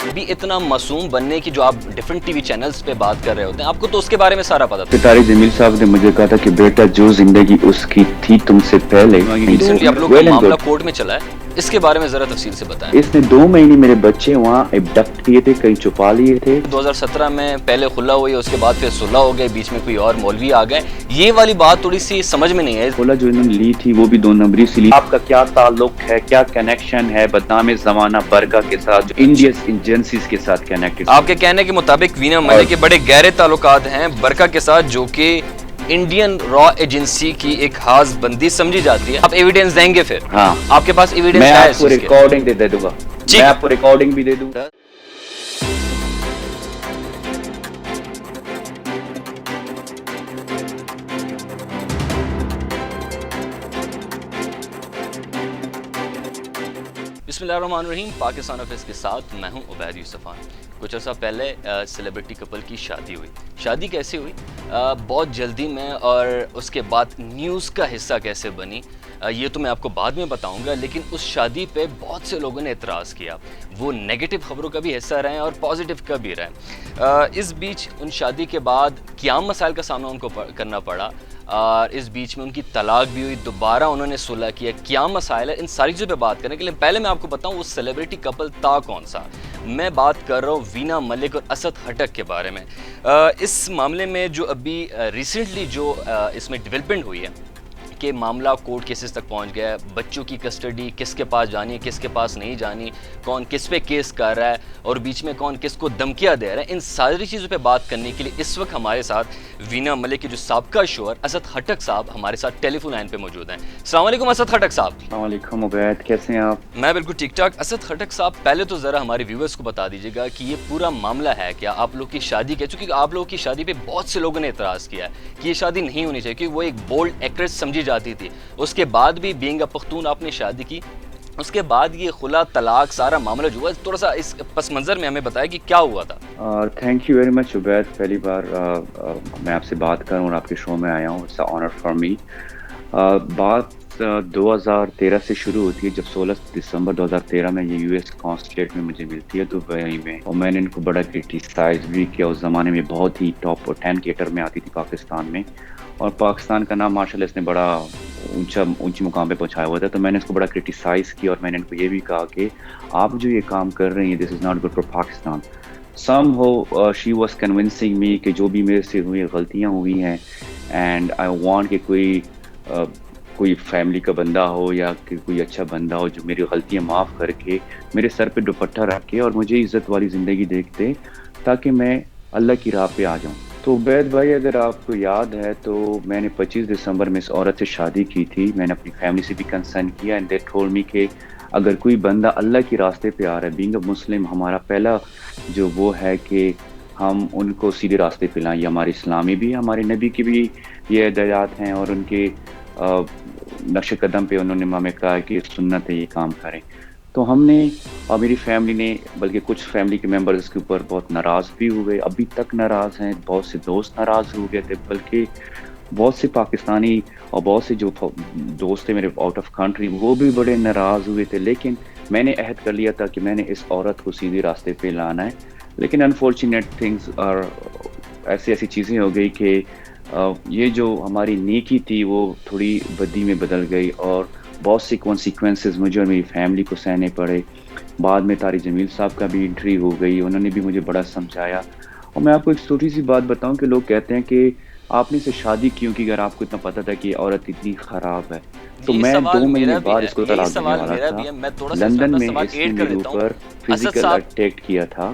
بھی اتنا معصوم بننے کی جو آپ ڈیفرنٹ ٹی وی چینلز پہ بات کر رہے ہوتے ہیں، آپ کو تو اس کے بارے میں سارا پتا تھا۔ طارق جمیل صاحب نے مجھے کہا تھا کہ بیٹا جو زندگی اس کی تھی تم سے پہلے، ریسنٹلی آپ لوگ کا معاملہ کورٹ میں چلا ہے، اس کے بارے میں ذرا تفصیل سے بتائیں۔ اس نے 2 مہینے میرے بچے وہاں ابڈکٹ کیے تھے، کہیں چھپا لیے تھے۔ 2017 میں پہلے خلا ہوئی، اس کے بعد پھر صلح ہو گئے، بیچ میں کوئی اور مولوی آ گئے، یہ والی بات تھوڑی سی سمجھ میں نہیں ہے۔ خلا جو انہوں نے لی تھی وہ بھی 2 نمبری سے لی۔ آپ کا کیا تعلق ہے، کیا کنیکشن ہے بدنام زمانہ برقع کے ساتھ، جو انڈیس ایجنسیز کے ساتھ کنیکٹڈ؟ آپ کے کہنے کے مطابق وینا ملک کے بڑے گہرے تعلقات ہیں برقع کے ساتھ، جو کہ انڈین را ایجنسی کی ایک خاص بندی سمجھی جاتی ہے۔ آپ ایویڈنس دیں گے پھر؟ ہاں، آپ کے پاس ایویڈنس میں ہے؟ آپ کو ریکارڈنگ دے دوں گا، میں آپ کو ریکارڈنگ بھی دے دوں گا۔ بسم اللہ الرحمن الرحیم، پاکستان آفس کے ساتھ میں ہوں عبید یوسفان۔ کچھ عرصہ پہلے سیلیبریٹی کپل کی شادی ہوئی۔ شادی کیسے ہوئی؟ بہت جلدی میں، اور اس کے بعد نیوز کا حصہ کیسے بنی یہ تو میں آپ کو بعد میں بتاؤں گا، لیکن اس شادی پہ بہت سے لوگوں نے اعتراض کیا، وہ نیگیٹو خبروں کا بھی حصہ رہے اور پازیٹیو کا بھی رہے۔ اس بیچ ان شادی کے بعد قیام مسائل کا سامنا ان کو کرنا پڑا، اور اس بیچ میں ان کی طلاق بھی ہوئی، دوبارہ انہوں نے صلح کیا، قیام مسائل ہے۔ ان ساری چیزوں پہ بات کرنے کے لیے پہلے میں آپ کو بتاؤں وہ سیلیبریٹی کپل تھا کون سا۔ میں بات کر رہا ہوں وینا ملک اور اسد ہٹک کے بارے میں۔ اس معاملے میں جو ابھی ریسنٹلی جو اس میں ڈیولپمنٹ ہوئی ہے کہ معاملہ کورٹ کیسز تک پہنچ گیا ہے، بچوں کی کسٹڈی کس کے پاس جانی ہے، کس کے پاس نہیں جانی، کون کس پہ کیس کر رہا ہے، اور بیچ میں کون کس کو دھمکیاں دے رہا ہے، ان ساری چیزوں پہ بات کرنے کے لیے اس وقت ہمارے ساتھ وینا ملک کے جو سابقہ شوہر اسد ہٹک صاحب ہمارے ساتھ ٹیلی فون لائن پہ موجود ہیں۔ السلام علیکم اسد ہٹک صاحب۔ السلام علیکم عبید، کیسے ہیں آپ؟ میں بالکل ٹھیک ٹھاک۔ اسد ہٹک صاحب، پہلے تو ذرا ہمارے ویورز کو بتا دیجیے گا کہ یہ پورا معاملہ ہے کیا، آپ لوگ کی شادی کے، چونکہ آپ لوگوں کی شادی پہ بہت سے لوگوں نے اعتراض کیا ہے کہ یہ شادی نہیں ہونی چاہیے، کیونکہ وہ ایک بولڈ ایکٹریس سمجھی جاتی تھی، اس کے بعد بھی بینگ اے پختون آپ نے شادی کی، اس کے بعد یہ خلا طلاق سارا معاملہ جو ہوا، تھوڑا سا اس پس منظر میں ہمیں بتایا کہ کیا ہوا تھا۔ Thank you very much Obaid, پہلی بار میں آپ سے بات کروں اور آپ کے شو میں آیا ہوں، it's a honour for me. بات 2013 سے شروع ہوتی ہے، جب 16 دسمبر 2013 میں یہ US کانسلیٹ میں مجھے ملتی ہے دبئی میں، اور میں نے ان کو بڑا کرٹیسائز بھی کیا۔ اس زمانے میں بہت ہی ٹاپ 10 کیٹر میں آتی تھی پاکستان میں، اور پاکستان کا نام ماشاء اللہ اس نے بڑا اونچی مقام پہ پہنچایا ہوا تھا، تو میں نے اس کو بڑا کرٹیسائز کیا، اور میں نے ان کو یہ بھی کہا کہ آپ جو یہ کام کر رہی ہیں this is not good for Pakistan. Somehow she was convincing me کہ جو بھی میرے سے ہوئی غلطیاں ہوئی ہیں، اینڈ آئی وانٹ کہ کوئی فیملی کا بندہ ہو یا کہ کوئی اچھا بندہ ہو جو میری غلطیاں معاف کر کے میرے سر پہ دوپٹہ رکھ کے اور مجھے عزت والی زندگی دیکھتے، تاکہ میں اللہ کی راہ پہ آ جاؤں۔ تو عبید بھائی، اگر آپ کو یاد ہے تو میں نے 25 دسمبر میں اس عورت سے شادی کی تھی۔ میں نے اپنی فیملی سے بھی کنسرن کیا، اینڈ دے ٹولڈ می کہ اگر کوئی بندہ اللہ کے راستے پہ آ رہا ہے، بینگ اے مسلم، ہمارا پہلا جو وہ ہے کہ ہم ان کو سیدھے راستے پہ لائیں۔ یہ ہمارے اسلامی بھی، ہمارے نبی کی بھی یہ ہدایات ہیں، اور ان کے نقش قدم پہ انہوں نے ہمیں کہا کہ سنت ہے یہ کام کریں۔ تو ہم نے اور میری فیملی نے، بلکہ کچھ فیملی کے ممبر اس کے اوپر بہت ناراض بھی ہوئے، ابھی تک ناراض ہیں، بہت سے دوست ناراض ہو گئے تھے، بلکہ بہت سے پاکستانی اور بہت سے جو دوست تھے میرے آؤٹ آف کنٹری وہ بھی بڑے ناراض ہوئے تھے، لیکن میں نے عہد کر لیا تھا کہ میں نے اس عورت کو سیدھے راستے پہ لانا ہے۔ لیکن انفارچونیٹ تھنگز اور ایسی چیزیں ہو گئی کہ یہ جو ہماری نیکی تھی وہ تھوڑی بدی میں بدل گئی، اور بہت سی کانسیکوینسز مجھے اور میری فیملی کو سہنے پڑے۔ بعد میں طارق جمیل صاحب کا بھی انٹری ہو گئی، انہوں نے بھی مجھے بڑا سمجھایا۔ اور میں آپ کو ایک چھوٹی سی بات بتاؤں کہ لوگ کہتے ہیں کہ آپ نے اسے شادی کیوں کی اگر آپ کو اتنا پتا تھا کہ یہ عورت اتنی خراب ہے؟ تو میں 2 مہینے بعد اس کو طلاق دینے والا تھا۔ لندن میں اس نے میرے اوپر فزیکل اٹیک کیا تھا،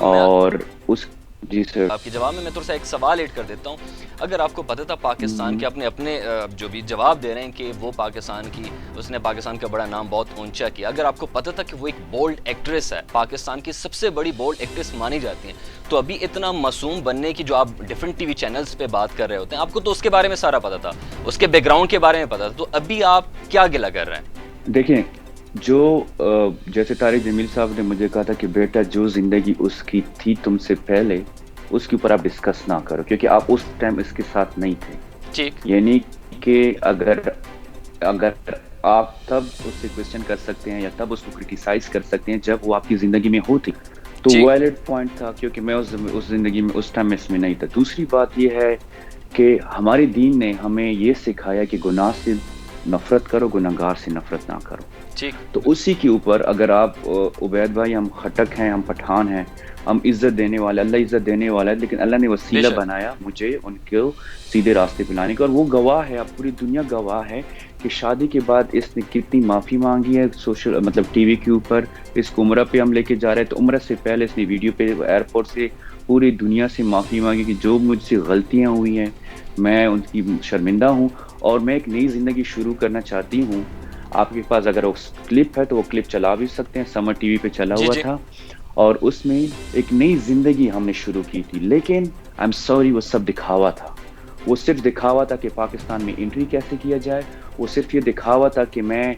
اور اس جی سر آپ کے جواب میں تھوڑا سا ایک سوال ایڈ کر دیتا ہوں۔ اگر آپ کو پتہ تھا پاکستان کے اپنے جو بھی جواب دے رہے ہیں کہ وہ پاکستان کی، اس نے پاکستان کا بڑا نام بہت اونچا کیا، اگر آپ کو پتہ تھا کہ وہ ایک بولڈ ایکٹریس ہے، پاکستان کی سب سے بڑی بولڈ ایکٹریس مانی جاتی ہیں، تو ابھی اتنا معصوم بننے کی جو آپ ڈیفرنٹ ٹی وی چینلز پہ بات کر رہے ہوتے ہیں، آپ کو تو اس کے بارے میں سارا پتہ تھا، اس کے بیک گراؤنڈ کے بارے میں پتہ تھا، تو ابھی آپ کیا گلہ کر رہے ہیں؟ دیکھیں، جو جیسے طارق جمیل صاحب نے مجھے کہا تھا کہ بیٹا جو زندگی اس کی تھی تم سے پہلے اس کے اوپر آپ ڈسکس نہ کرو، کیونکہ آپ اس ٹائم اس کے ساتھ نہیں تھے۔ ٹھیک، یعنی کہ اگر آپ تب اس سے کوشچن کر سکتے ہیں یا تب اس کو کرٹیسائز کر سکتے ہیں جب وہ آپ کی زندگی میں ہوتی، تو ویلڈ پوائنٹ تھا کیونکہ میں اس زندگی میں اس ٹائم اس میں نہیں تھا. دوسری بات یہ ہے کہ ہمارے دین نے ہمیں یہ سکھایا کہ گناہ سے نفرت کرو, گناہگار سے نفرت نہ کرو. تو اسی کے اوپر اگر آپ عبید بھائی, ہم خٹک ہیں, ہم پٹھان ہیں, ہم عزت دینے والے, اللہ عزت دینے والا ہے, لیکن اللہ نے وسیلہ بنایا مجھے ان کو سیدھے راستے پہ لانے کا, اور وہ گواہ ہے, اب پوری دنیا گواہ ہے کہ شادی کے بعد اس نے کتنی معافی مانگی ہے سوشل مطلب ٹی وی کے اوپر. اس کو عمرہ پہ ہم لے کے جا رہے ہیں تو عمرہ سے پہلے اس نے ویڈیو پہ ایئرپورٹ سے پوری دنیا سے معافی مانگی کہ جو مجھ سے غلطیاں ہوئی ہیں میں ان کی شرمندہ ہوں, اور میں ایک نئی زندگی شروع کرنا چاہتی ہوں. آپ کے پاس اگر وہ کلپ ہے تو وہ کلپ چلا بھی سکتے ہیں, سمر ٹی وی پہ چلا ہوا تھا, اور اس میں ایک نئی زندگی ہم نے شروع کی تھی. لیکن آئی ایم سوری, وہ سب دکھاوا تھا. وہ صرف دکھاوا تھا کہ پاکستان میں انٹری کیسے کیا جائے, وہ صرف یہ دکھاوا تھا کہ میں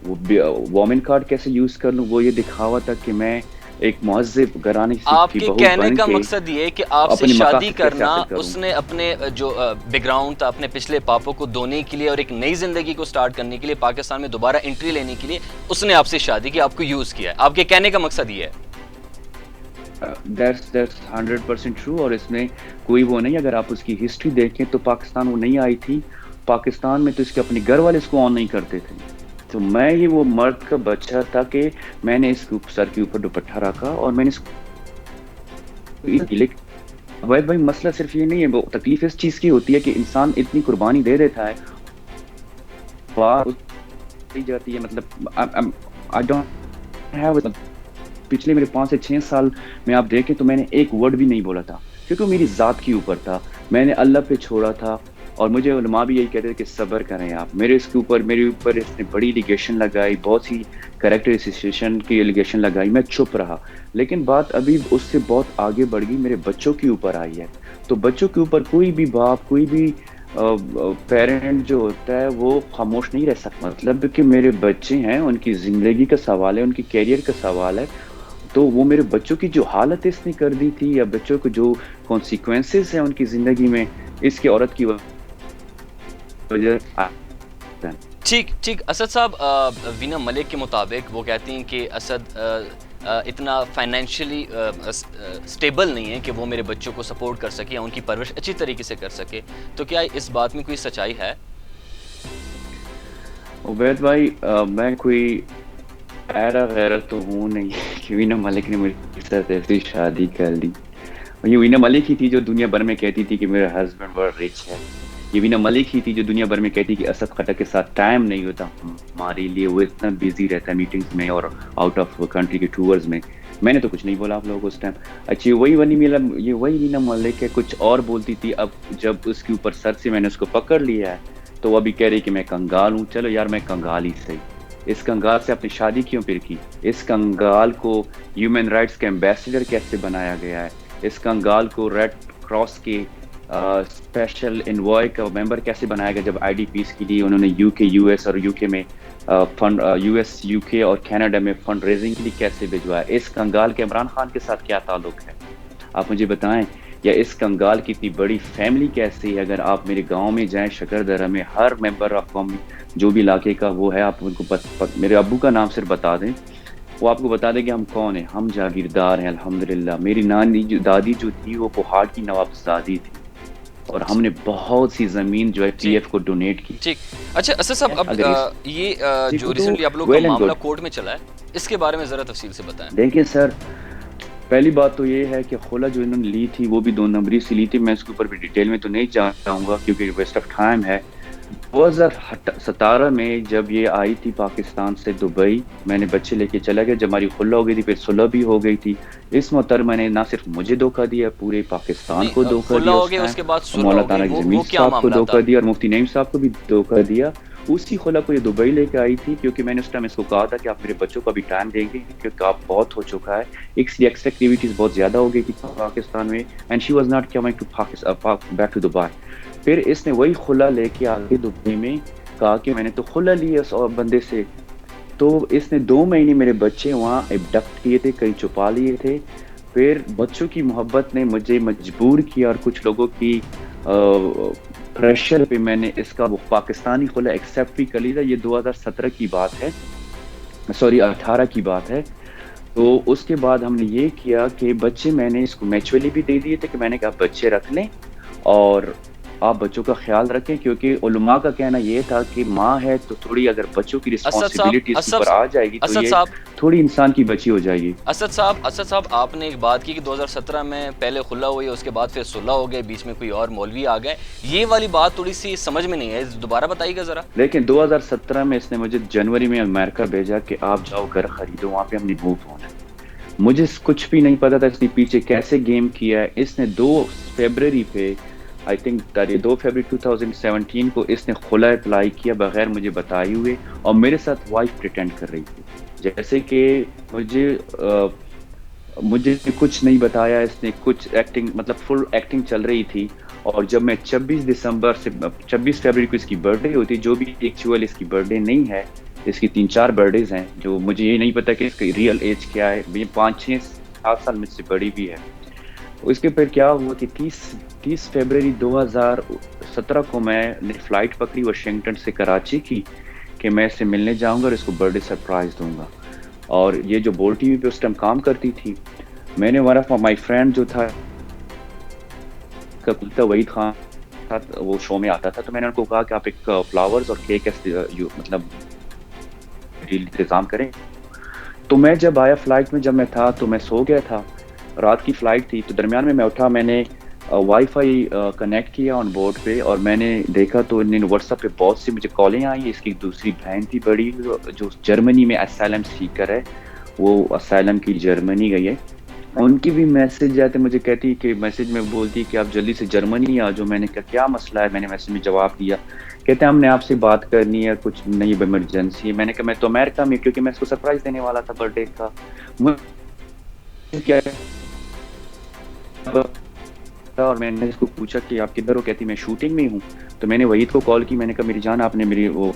وومن کارڈ کیسے یوز کر لوں, وہ یہ دکھاوا تھا کہ میں ایک مہذب گھرانے کی بہو بن کے کہنے کا مقصد یہ ہے کہ آپ سے شادی کرنا اس نے اپنے جو بیک گراؤنڈ تھا, اپنے پچھلے پاپوں کو دھونے کے لیے اور ایک نئی زندگی کو سٹارٹ کرنے کے لیے, پاکستان میں دوبارہ انٹری لینے کے لیے اس نے آپ سے شادی کی, آپ کو یوز کیا ہے. آپ کے کہنے کا مقصد یہ ہے That's 100% true. اور اس میں کوئی وہ نہیں, اگر آپ اس کی ہسٹری دیکھیں تو پاکستان وہ نہیں آئی تھی. پاکستان میں تو اس کے اپنے گھر والے اس کو آن نہیں کرتے تھے. تو میں یہ وہ مرد کا بچہ تھا کہ میں نے اس کے سر کے اوپر دوپٹہ رکھا, اور میں نے اس عبید بھائی مسئلہ صرف یہ نہیں ہے, وہ تکلیف اس چیز کی ہوتی ہے کہ انسان اتنی قربانی دے دیتا ہے جاتی ہے. مطلب I don't have پچھلے میرے 5 سے 6 سال میں آپ دیکھیں تو میں نے ایک ورڈ بھی نہیں بولا تھا, کیونکہ وہ میری ذات کے اوپر تھا. میں نے اللہ پہ چھوڑا تھا, اور مجھے علماء بھی یہی کہتے تھے کہ صبر کریں آپ. میرے اوپر اس نے بڑی ایلیگیشن لگائی, بہت سی کریکٹر اسوسیشن کی ایلیگیشن لگائی, میں چپ رہا. لیکن بات ابھی اس سے بہت آگے بڑھ گئی, میرے بچوں کے اوپر آئی ہے. تو بچوں کے اوپر کوئی بھی باپ, کوئی بھی پیرنٹ جو ہوتا ہے وہ خاموش نہیں رہ سکتا. مطلب کہ میرے بچے ہیں, ان کی زندگی کا سوال ہے, ان کی کیریئر کا سوال ہے. تو وہ میرے بچوں کی جو حالت اس نے کر دی تھی, یا بچوں کو جو کانسیکوینسز ہیں ان کی زندگی میں اس کی عورت کی وجہ. ٹھیک اسد صاحب, وینا ملک کے مطابق وہ کہتی ہیں کہ اسد اتنا فائنینشلی سٹیبل نہیں ہے کہ وہ میرے بچوں کو سپورٹ کر سکے یا ان کی پرورش اچھی طریقے سے کر سکے. تو کیا اس بات میں کوئی سچائی ہے؟ عبید بھائی, میں کوئی ایرا غیرت تو ہوں نہیں کہ وینا ملک نے میری ساتھ ایسی شادی کر لی. یہ وینا ملک ہی تھی جو دنیا بھر میں کہتی تھی کہ میرا ہسبینڈ بڑا رچ ہے. یہ وینا ملک ہی تھی جو دنیا بھر میں کہتی کہ اسد خٹک کے ساتھ ٹائم نہیں ہوتا ہمارے لیے, وہ اتنا بیزی رہتا ہے میٹنگز میں اور آؤٹ آف کنٹری کے ٹورز میں. میں نے تو کچھ نہیں بولا آپ لوگوں کو اس ٹائم. اچھا, وہی وینا ملک ہے, کچھ اور بولتی تھی. اب جب اس کے اوپر سر سے میں نے اس کو پکڑ لیا ہے تو وہ ابھی کہہ رہی کہ میں کنگال ہوں. چلو یار, میں کنگال ہی صحیح. اس کنگال سے اپنی شادی کیوں پھر کی؟ اس کنگال کو ہیومن رائٹس کے ایمبیسڈر کیسے بنایا گیا ہے؟ اس کنگال کو ریڈ کراس کے اسپیشل انوائے کا ممبر کیسے بنایا گیا جب آئی ڈی پیز کے لیے انہوں نے یو کے, یو ایس اور یو کے میں فنڈ, یو ایس, یو کے اور کینیڈا میں فنڈ ریزنگ کے لیے کیسے بھجوایا؟ اس کنگال کے عمران خان کے ساتھ کیا تعلق ہے آپ مجھے بتائیں. یا اس کنگال کی اتنی بڑی فیملی کیسے ہے؟ اگر آپ میرے گاؤں میں جائیں, شکردرہ میں, ہر ممبر آف جو بھی علاقے کا وہ ہے, آپ ان کو میرے ابو کا نام صرف بتا دیں, وہ آپ کو بتا دیں کہ ہم کون ہیں. ہم جاگیردار ہیں الحمدللہ. میری نانی دادی جو تھی وہ پہاڑ کی نوابزادی تھی, اور ہم نے بہت سی زمین جو ہے پی ایف کو ڈونیٹ کی. ٹھیک. اچھا اسد صاحب, اب یہ جو ریسنٹلی آپ لوگ کا معاملہ کورٹ میں چلا ہے, اس کے بارے میں ذرا تفصیل سے بتائیں. دیکھیں سر, پہلی بات تو یہ ہے کہ خلا جو انہوں نے لی تھی وہ بھی 2 نمبری سے لی تھی. میں اس کے اوپر بھی ڈیٹیل میں تو نہیں جاؤں گا کیونکہ ویسٹ آف ٹائم ہے. 2017 میں جب یہ آئی تھی پاکستان سے دبئی, میں نے بچے لے کے چلا گیا. جب ہماری خلا ہو گئی تھی پھر صلح بھی ہو گئی تھی. اس محترمہ نے نہ صرف مجھے دھوکہ دیا, پورے پاکستان کو دھوکہ دیا, مولا تعالیٰ کے جمیل صاحب کو دھوکہ دیا, اور مفتی نعیم صاحب کو بھی دھوکہ دیا. اسی خلا کو یہ دبئی لے کے آئی تھی کیونکہ میں نے اس ٹائم اس کو کہا تھا کہ آپ میرے بچوں کو ابھی ٹائم دیں گے کیونکہ آپ بہت ہو چکا ہے. ایکس ایکٹیویٹیز بہت زیادہ ہو گئی تھی پاکستان میں, and she was not coming to back to Dubai. پھر اس نے وہی خلا لے کے آگے دبئی میں کہا کہ میں نے تو خلا لیا اس بندے سے. تو اس نے 2 مہینے میرے بچے وہاں ایبڈکٹ کیے تھے, کہیں چھپا لیے تھے. پھر بچوں کی محبت نے مجھے مجبور کیا, اور کچھ لوگوں کی پریشر پہ میں نے اس کا وہ پاکستانی خلا ایکسیپٹ بھی کر لیا. یہ 2017 کی بات ہے, سوری 18 کی بات ہے. تو اس کے بعد ہم نے یہ کیا کہ بچے میں نے اس کو میچولی بھی دے دیے تھے کہ میں نے کہا بچے رکھ لیں اور آپ بچوں کا خیال رکھیں، کیونکہ علماء کا کہنا یہ تھا کہ ماں ہے تو تھوڑی اگر بچوں کی اسد صاحب رسپانسبلٹی اس کے اسد اوپر آ جائے گی تو اسد یہ صاحب تھوڑی انسان کی بچی ہو جائے گی۔ اسد صاحب آپ نے ایک بات کی کہ 2017 میں پہلے خلا ہوئی، اس کے بعد پھر صلح ہو گئے، بیچ میں کوئی اور مولوی آ گئے، یہ والی بات تھوڑی سی سمجھ میں نہیں ہے، دوبارہ بتائیے گا ذرا۔ لیکن 2017 میں اس نے مجھے جنوری میں امریکہ بھیجا کہ آپ جاؤ گھر خریدو، وہاں پہ ہم نے موو ہونا ہے۔ مجھے کچھ بھی نہیں پتا تھا اس نے پیچھے کیسے گیم کیا ہے۔ اس نے 2 فیبرری پہ آئی تھنک 2 فیبرری 2017 کو اس نے خلا اپلائی کیا بغیر مجھے بتائے ہوئے، اور میرے ساتھ وائف پریٹینڈ کر رہی تھی، جیسے کہ مجھے کچھ نہیں بتایا اس نے، کچھ ایکٹنگ مطلب فل ایکٹنگ چل رہی تھی۔ اور جب میں 26 فیبرری کو اس کی برتھ ڈے ہوتی، جو بھی ایکچوئل اس کی برتھ ڈے نہیں ہے، اس کی 3-4 برتھ ڈیز ہیں جو مجھے یہ نہیں پتا کہ اس کی ریئل ایج کیا ہے، 5-6-7 سال مجھ سے بڑی بھی ہے۔ اس کے پھر کیا ہوا کہ 30 فیبرری 2017 کو میں نے فلائٹ پکڑی واشنگٹن سے کراچی کی کہ میں اس سے ملنے جاؤں گا اور اس کو برتھ ڈے سرپرائز دوں گا۔ اور یہ جو بول ٹی وی پہ اس ٹائم کام کرتی تھی، میں نے ون آف مائی فرینڈ جو تھا وحید خان تھا، وہ شو میں آتا تھا، تو میں نے ان کو کہا کہ آپ ایک فلاورز اور کیک مطلب انتظام کریں۔ تو میں جب آیا فلائٹ میں، جب میں تھا تو میں سو گیا تھا، رات کی فلائٹ تھی، تو درمیان میں اٹھا، میں نے وائی فائی کنیکٹ کیا آن بورڈ پہ، اور میں نے دیکھا تو واٹس ایپ پہ بہت سی مجھے کالیں آئی۔ اس کی دوسری بہن تھی بڑی جو جرمنی میں اسائلم سیکر ہے، وہ اسائلم کی جرمنی گئی ہے، ان کی بھی میسج آتے، مجھے کہتی کہ میسج میں بولتی کہ آپ جلدی سے جرمنی آ جاؤ۔ میں نے کہا کیا مسئلہ ہے، میں نے میسج میں جواب دیا، کہتے ہیں ہم نے آپ سے بات کرنی ہے، کچھ نہیں ایمرجنسی ہے۔ میں نے کہا میں تو امریکہ میں، کیونکہ میں اس کو سرپرائز دینے والا تھا برتھ ڈے کا، کیا، اور میں نے اس کو پوچھا کہ آپ کدھر ہو، کہتی میں شوٹنگ میں ہوں۔ تو میں نے وحید کو کال کی، میں نے کہا میری جان آپ نے میری وہ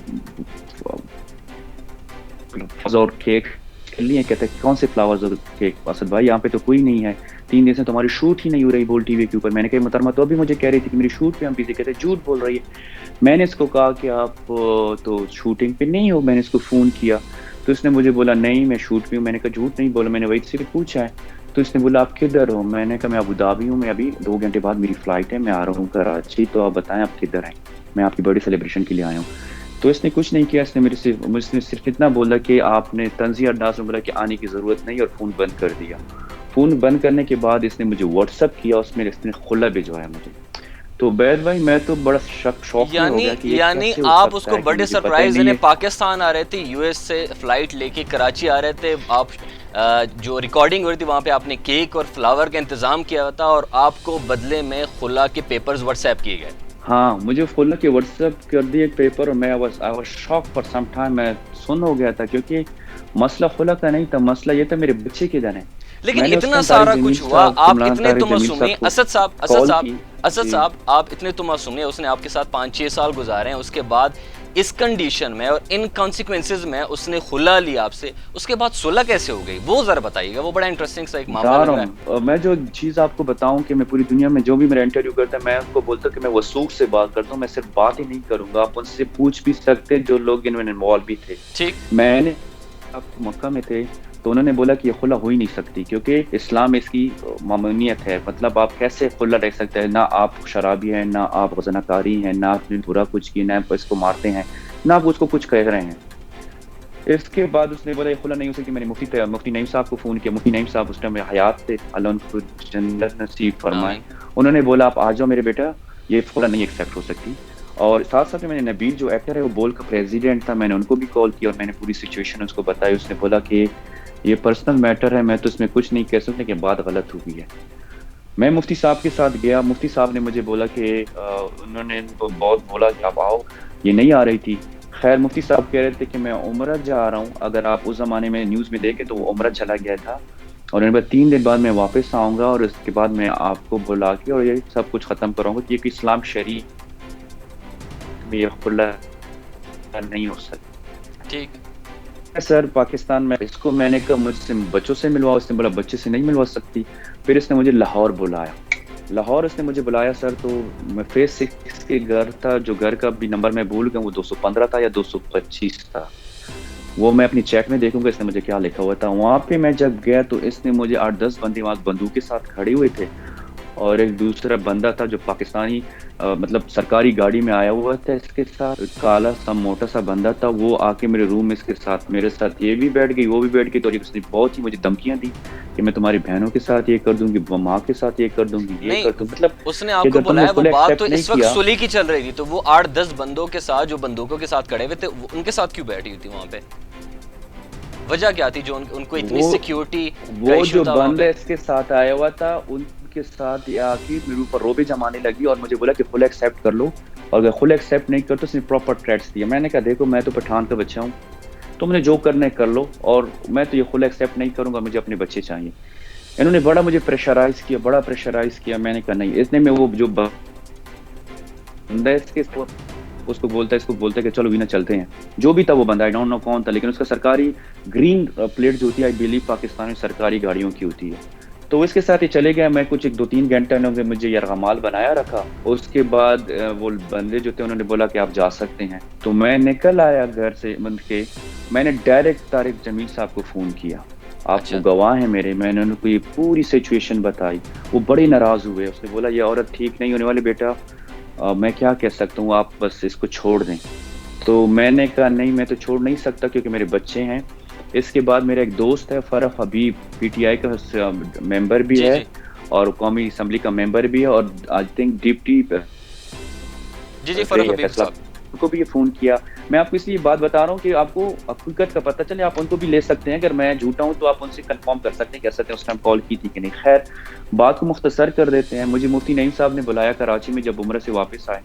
اور کیک کر لیے؟ کہتے ہیں کون سے فلاورز اور کیک؟ اسد بھائی یہاں پہ تو کوئی نہیں ہے، 3 دن سے تمہاری شوٹ ہی نہیں ہو رہی بول ٹی وی کے اوپر۔ میں نے کہا محترمہ تو ابھی مجھے کہہ رہی تھی کہ میری شوٹ پہ ہم بزی، کہتے ہیں جھوٹ بول رہی ہے۔ میں نے اس کو کہا کہ آپ تو شوٹنگ پہ نہیں ہو، میں نے اس کو فون کیا تو اس نے مجھے بولا نہیں میں شوٹ پہ ہوں۔ میں نے کہا جھوٹ نہیں بولا، میں نے وہی سے پوچھا ہے، تو اس نے بولا آپ کدھر ہو؟ میں نے کہا میں ابو دھابی ہوں، میں ابھی 2 گھنٹے بعد میری فلائٹ ہے، میں آ رہا ہوں کراچی، تو آپ بتائیں آپ کدھر ہیں، میں آپ کی برتھ ڈے سیلیبریشن کے لیے آیا ہوں۔ تو اس نے کچھ نہیں کیا، اس نے مجھ سے صرف اتنا بولا کہ آپ نے طنزیہ انداز میں بولا کہ آنے کی ضرورت نہیں، اور فون بند کر دیا۔ فون بند کرنے کے بعد اس نے مجھے واٹس ایپ کیا، اس میں اس نے خلا بھجوایا مجھے۔ تو بید بھائی میں تو بڑا شوق میں ہو گیا کہ یہ یعنی کیسے ہو آپ اس سکتا کو ہے کہ برتھ ڈے مجھے پتہ ہی سرپرائز نہیں دینے ہے۔ پاکستان آ رہے تھے، یو ایس سے فلائٹ لے کے کراچی آ رہے تھے، آپ جو ریکارڈنگ ہو رہی تھی وہاں پہ آپ نے کیک اور فلاور کا انتظام کیا تھا، اور آپ کو بدلے میں خلا کے پیپرز واٹس ایپ کیے گئے۔ ہاں مجھے خلا کے واٹس ایپ کر دیے ایک پیپر، اور میں I was shock for some time, میں سن ہو گیا تھا، کیونکہ مسئلہ خلا کا نہیں تھا، مسئلہ یہ تھا میرے بچے کے دن ہے۔ لیکن میں نے اس اتنا ٹائم سارا طارق جمیل کچھ ہوا، صاحب کو، آپ مولانا اتنے تو طارق جمیل معصوم نہیں، صاحب کو اسد کال کی۔ جی صاحب آپ اتنے تو معصوم نہیں، اس نے آپ کے ساتھ 5-6 سال گزارے ہیں، اس کے بعد اس کنڈیشن میں اور ان کانسیکوینسز میں اس نے خلا لیا آپ سے، اس کے بعد صلح کیسے ہو گئی وہ ذرا بتائیے گا، وہ بڑا انٹرسٹنگ سا ایک معاملہ لگ رہا ہے۔ میں جو چیز آپ کو بتاؤں کہ میں پوری دنیا میں جو بھی میرا انٹرویو کرتا ہے، میں ان کو بولتا ہوں کہ میں وثوق سے بات کرتا ہوں، میں صرف بات ہی نہیں کروں گا، آپ ان سے پوچھ بھی سکتے جو لوگ ان میں انوالو بھی تھے۔ ٹھیک، میں نے آپ مکہ میں تھے تو انہوں نے بولا کہ یہ خلا ہو ہی نہیں سکتی، کیونکہ اسلام اس کی ممنوعیت ہے، مطلب آپ کیسے خلا رہ سکتے ہیں، نہ آپ شرابی ہیں، نہ آپ غزنہ کاری ہیں، نہ آپ نے برا کچھ کیا، نہ آپ اس کو مارتے ہیں، نہ آپ اس کو کچھ کہہ رہے ہیں۔ اس کے بعد اس نے بولا یہ خلا نہیں ہو سکتی۔ میں نے مفتی نعیم صاحب کو فون کیا، مفتی نعیم صاحب اس ٹائم حیات تھے، اللہ ان کو جنت نصیب فرمائے۔ آمین۔ انہوں نے بولا آپ آ جاؤ میرے بیٹا، یہ خلا نہیں ایکسیپٹ ہو سکتی۔ اور ساتھ ساتھ میں نے نبیل جو ایکٹر ہے، وہ بول کا پریزیڈنٹ تھا، میں نے ان کو بھی کال کیا اور میں نے پوری سچویشن اس کو بتائی۔ اس نے بولا کہ یہ پرسنل میٹر ہے، میں تو اس میں کچھ نہیں کہہ سکتا، لیکن بات غلط ہوئی ہے۔ میں مفتی صاحب کے ساتھ گیا، مفتی صاحب نے مجھے بولا کہ انہوں نے بہت بولا کہ آپ آؤ، یہ نہیں آ رہی تھی۔ خیر مفتی صاحب کہہ رہے تھے کہ میں عمرہ جا رہا ہوں، اگر آپ اس زمانے میں نیوز میں دیکھیں تو وہ عمرہ چلا گیا تھا، اور ان 3 دن بعد میں واپس آؤں گا، اور اس کے بعد میں آپ کو بلا کے اور یہ سب کچھ ختم کراؤں گا کہ یہ اسلام شریف میں یہ خلا نہیں ہو سکتا۔ ٹھیک، سر پاکستان میں اس کو میں نے کہا مجھ سے بچوں سے ملواؤ، اس نے بولا بچے سے نہیں ملوا سکتی۔ پھر اس نے مجھے لاہور بلایا، لاہور اس نے مجھے بلایا سر، تو میں فیس 6 کے گھر تھا، جو گھر کا بھی نمبر میں بھول گیا، وہ 215 تھا یا 225 تھا۔ وہ میں اپنی چیٹ میں دیکھوں گا اس نے مجھے کیا لکھا ہوا تھا. وہاں پہ میں جب گیا تو اس نے مجھے 8-10 بندے وہاں بندوق کے ساتھ کھڑے ہوئے تھے, اور ایک دوسرا بندہ تھا جو پاکستانی مطلب سرکاری گاڑی میں آیا ہوا تھا اس کے ساتھ, کالا سا موٹا سا بندہ تھا. وہ آ کے میرے روم میں اس کے ساتھ میرے ساتھ یہ بھی بیٹھ گئی وہ بھی بیٹھ گئی, تو اس نے بہت ہی مجھے دھمکیاں دی کہ میں تمہاری بہنوں کے ساتھ یہ کر دوں گی, ماں کے ساتھ یہ کر دوں گی, یہ نہیں کر دوں, مطلب اس نے کہ آپ کو اگر تم نے بلایا, وہ فل بات تو ایکسیپٹ نہیں اس وقت کیا. سلی کی چل رہی تھی, تو وہ 8-10 بندوں کے ساتھ جو بندوقوں کے ساتھ کھڑے ہوئے تھے ان کے ساتھ کیوں بیٹھی ہوئی تھی وہاں پہ؟ وجہ کیا تھی جو ان کو اتنی سیکیورٹی کا وہ ایشو جو تھا وہاں بندہ پہ؟ اس کے ساتھ آیا ہوا تھا ان کے ساتھ یہ آ کے میرے اوپر روبے جمانے لگی اور مجھے بولا کہ فل ایکسیپٹ کر لو, اور اگر فل ایکسیپٹ نہیں کرتے اس نے پراپر تھریٹس دیا. میں نے کہا دیکھو میں تو پٹھان کا بچہ ہوں, تم نے جو کرنا ہے کر لو, اور میں تو یہ فل ایکسیپٹ نہیں کروں گا, مجھے اپنے بچے چاہیے. انہوں نے بڑا مجھے پریشرائز کیا. میں نے کہا نہیں, اتنے میں وہ جو بندہ ہے اس کو بولتا ہے کہ چلو وینا چلتے ہیں. جو بھی تھا وہ بندہ, آئی ڈونٹ نو کون تھا, لیکن اس کا سرکاری گرین پلیٹ جو ہوتی ہے آئی بیلیو پاکستان میں سرکاری گاڑیوں کی ہوتی ہے, تو اس کے ساتھ ہی چلے گیا. میں کچھ 2-3 گھنٹے نے مجھے یرغمال بنایا رکھا. اس کے بعد وہ بندے جو تھے انہوں نے بولا کہ آپ جا سکتے ہیں, تو میں نکل آیا گھر سے کے. میں نے ڈائریکٹ طارق جمیل صاحب کو فون کیا, آپ اچھا وہ گواہ ہیں میرے. میں نے ان کو یہ پوری سچویشن بتائی. وہ بڑے ناراض ہوئے, اس نے بولا یہ عورت ٹھیک نہیں ہونے والی بیٹا, میں کیا کہہ سکتا ہوں, آپ بس اس کو چھوڑ دیں. تو میں نے کہا نہیں میں تو چھوڑ نہیں سکتا کیونکہ میرے بچے ہیں. اس کے بعد میرا ایک دوست ہے فرح حبیب, پی ٹی آئی کا ممبر بھی جی ہے جی اور قومی اسمبلی کا ممبر بھی ہے, اور آئی تھنک ڈپٹی جی فرح حبیب فیصلہ صاحب. ان کو بھی یہ فون کیا. میں آپ کو اس لیے بات بتا رہا ہوں کہ آپ کو حقیقت کا پتہ چلے, آپ ان کو بھی لے سکتے ہیں. اگر میں جھوٹا ہوں تو آپ ان سے کنفرم کر سکتے ہیں, کہہ سکتے ہیں اس ٹائم کال کی تھی کہ نہیں. خیر بات کو مختصر کر دیتے ہیں. مجھے مفتی نعیم صاحب نے بلایا کراچی میں جب عمرہ سے واپس آئے.